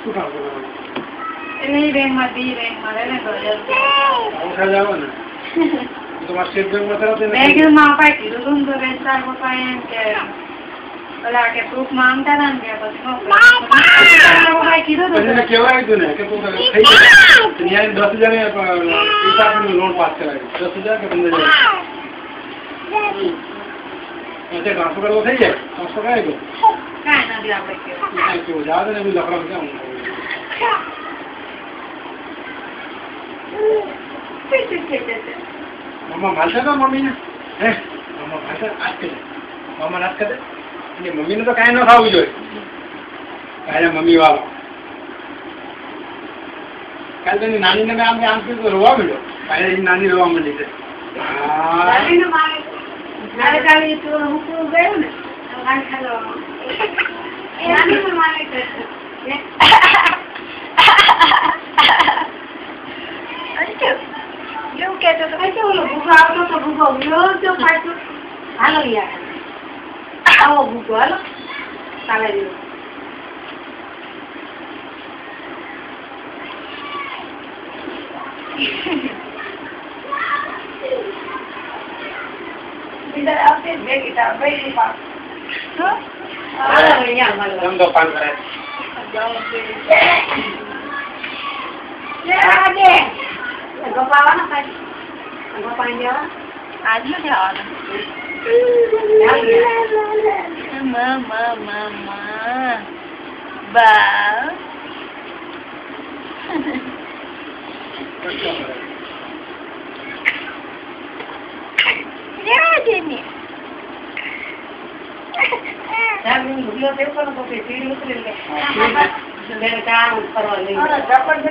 नहीं बैंक में दी बैंक में रहने दो जल्दी उठा जाओ ना तुम्हारे स्टेट बैंक में तरफ बैंक में आप आई थी तुम तो रेस्टार को पाएं के बोला के प्रूफ मांगता था क्या बस नो वो आई थी तो मैंने क्या हुआ तूने कि तू यहाँ 10,000 हिसाब में लोन पास कराए 10,000 के 15,000 ऐसे ट्रांसफर करवा सही है ट्रांसफर कराए तो क्या ना दिया भाई क्यों ज़्यादा नहीं लफड़ा क्या मम्मा मालता था मम्मी ने हैं मम्मा मालता आज के मम्मा नाच कर ये मम्मी ने तो कहीं ना खाओ जो पहले मम्मी वाला कल तेरी नानी ने मैं आंख को रोवा मिलो पहले नानी रोवा मिली थे नानी ने मारे नानी का ये तो मुकुल गए ना नानी खा लो नानी ने मारे यो कहते तो कैसे बोलो भूखा आओ तो भूखा यो जो खाए तो हालो यार आओ भूखा हालो काले दियो इधर आपसे बैग इधर बैग के पास हाँ यहाँ मालूम हम तो पान कराए ले आगे गपावा ना खाई गपाएं जावा आज ना जावा मामा मामा बा ले आगे यार मैं वीडियो देख कर तो वीडियो उतर ले मेरे काम करवा ले जपन से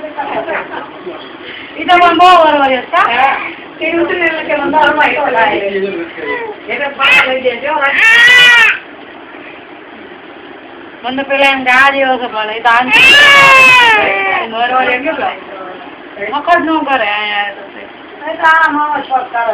इधर मन बोर हो जाता वीडियो उतर ले के बंदा और माइक चला है ये बात ले दे जो मन पहले गाड़ी हो के बोले दान मोर वाले के मकर नो करे यार तो ऐसा हम छोड़ कर